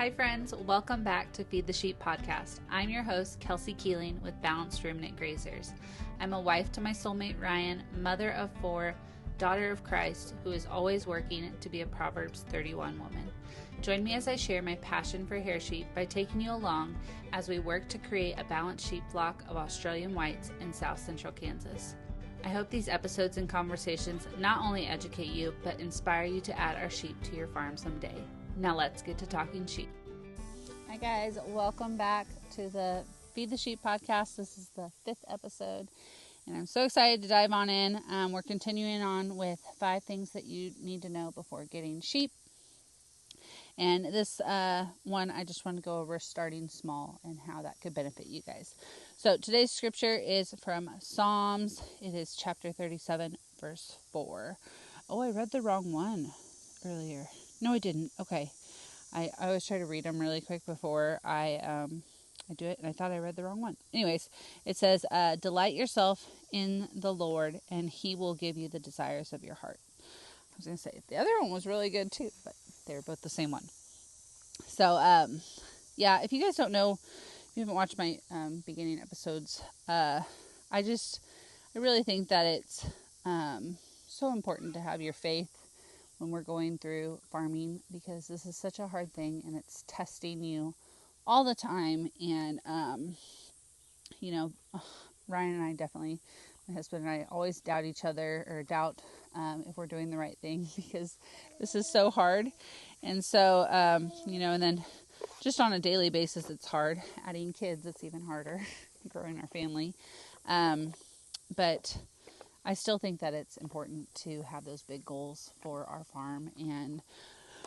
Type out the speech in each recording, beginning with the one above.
Hi friends, welcome back to Feed the Sheep podcast. I'm your host, Kelsey Keeling with Balanced Ruminant Grazers. I'm a wife to my soulmate Ryan, mother of 4, daughter of Christ, who is always working to be a Proverbs 31 woman. Join me as I share my passion for hair sheep by taking you along as we work to create a balanced sheep flock of Australian whites in South Central Kansas. I hope these episodes and conversations not only educate you, but inspire you to add our sheep to your farm someday. Now let's get to talking sheep. Hi guys, welcome back to the Feed the Sheep podcast. This is the 5th episode, and I'm so excited to dive on in. We're continuing on with 5 things that you need to know before getting sheep. And this one, I just want to go over starting small and how that could benefit you guys. So today's scripture is from Psalms. It is chapter 37, verse 4. Oh, I read the wrong one earlier. No, I didn't. Okay. I always try to read them really quick before I do it, and I thought I read the wrong one. Anyways, it says, delight yourself in the Lord, and He will give you the desires of your heart. I was going to say, the other one was really good too, but they were both the same one. So, yeah, if you guys don't know, if you haven't watched my beginning episodes, I really think that it's so important to have your faith when we're going through farming, because this is such a hard thing and it's testing you all the time. And, Ryan and I definitely, my husband and I always doubt each other or doubt if we're doing the right thing, because this is so hard. And so, and then just on a daily basis, it's hard. Adding kids, it's even harder. Growing our family. But I still think that it's important to have those big goals for our farm and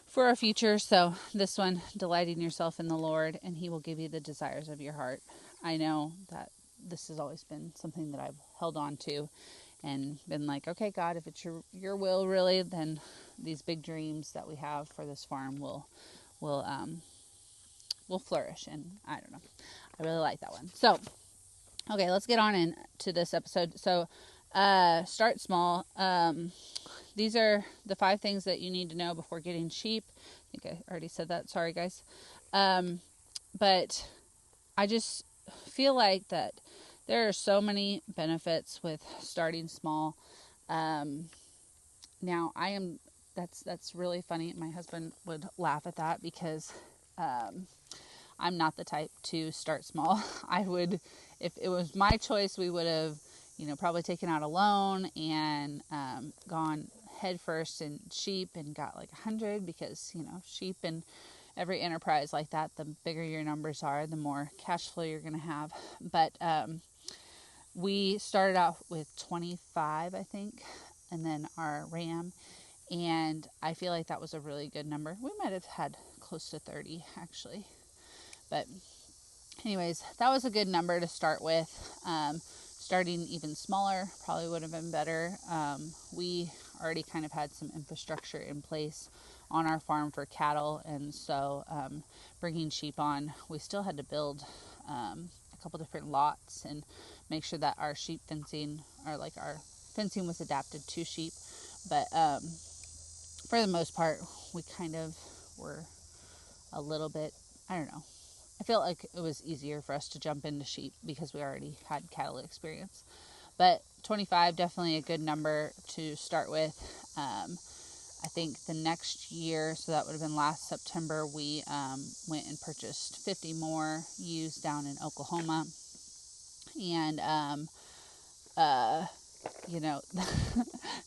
for our future. So this one, delighting yourself in the Lord, and He will give you the desires of your heart. I know that this has always been something that I've held on to and been like, okay, God, if it's your will really, then these big dreams that we have for this farm will flourish. And I don't know. I really like that one. So, okay, let's get on into this episode. So, start small. These are the 5 things that you need to know before getting sheep. I think I already said that. Sorry, guys. But I just feel like that there are so many benefits with starting small. Now that's really funny. My husband would laugh at that because, I'm not the type to start small. If it was my choice, we would have, probably taken out a loan and gone head first in sheep and got like 100, because, sheep and every enterprise like that, the bigger your numbers are, the more cash flow you're going to have. But we started out with 25, I think, and then our ram. And I feel like that was a really good number. We might have had close to 30 actually. But anyways, that was a good number to start with. Starting even smaller probably would have been better. We already kind of had some infrastructure in place on our farm for cattle. And so bringing sheep on, we still had to build a couple different lots and make sure that our sheep fencing, or like our fencing, was adapted to sheep. But for the most part, we kind of were a little bit, I don't know. I felt like it was easier for us to jump into sheep because we already had cattle experience. But 25, definitely a good number to start with. I think the next year, so that would have been last September, we went and purchased 50 more ewes down in Oklahoma. And,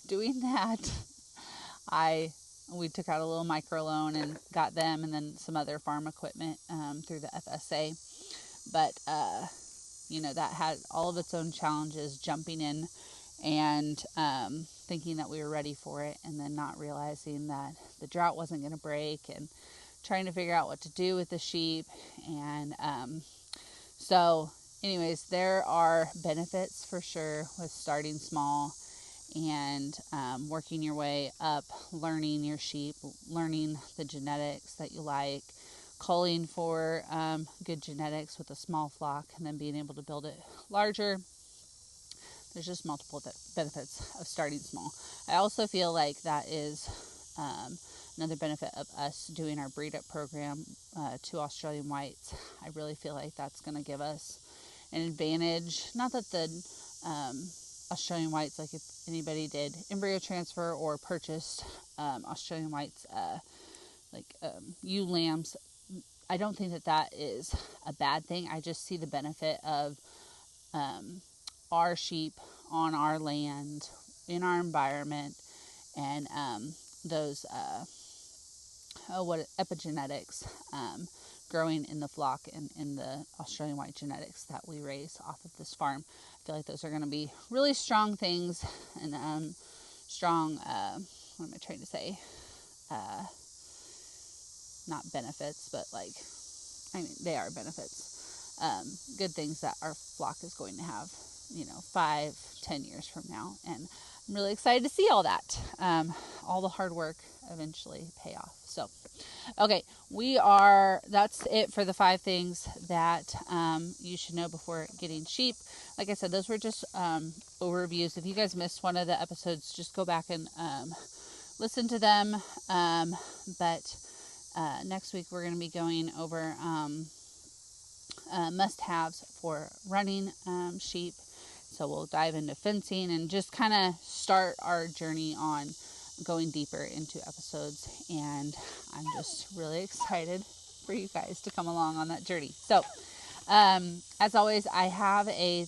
doing that, we took out a little micro loan and got them, and then some other farm equipment through the FSA. But, that had all of its own challenges, jumping in and thinking that we were ready for it, and then not realizing that the drought wasn't going to break, and trying to figure out what to do with the sheep. And so anyways, there are benefits for sure with starting small and working your way up, learning your sheep, learning the genetics that you like, culling for good genetics with a small flock, and then being able to build it larger. There's just multiple benefits of starting small. I also feel like that is another benefit of us doing our breed up program to Australian whites. I really feel like that's going to give us an advantage. Not that the Australian whites, like if anybody did embryo transfer or purchased Australian whites, ewe lambs, I don't think that is a bad thing. I just see the benefit of our sheep on our land, in our environment, and those epigenetics growing in the flock and in the Australian white genetics that we raise off of this farm. I feel like those are going to be really strong things, and strong, what am I trying to say? Not benefits, but they are benefits. Good things that our flock is going to have, 5-10 years from now. And I'm really excited to see all that. All the hard work eventually pay off. So, okay, that's it for the 5 things that you should know before getting sheep. Like I said, those were just overviews. If you guys missed one of the episodes, just go back and listen to them. But next week we're going to be going over must-haves for running sheep. So we'll dive into fencing and just kind of start our journey on going deeper into episodes. And I'm just really excited for you guys to come along on that journey. So as always, I have a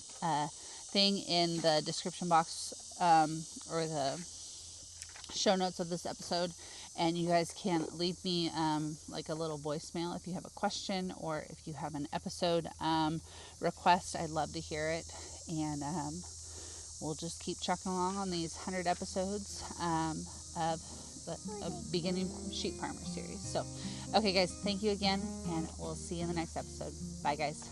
thing in the description box or the show notes of this episode, and you guys can leave me a little voicemail if you have a question or if you have an episode request. I'd love to hear it, and we'll just keep trucking along on these 100 episodes of the Beginning Sheep Farmer series. So, okay guys, thank you again, and we'll see you in the next episode. Bye guys.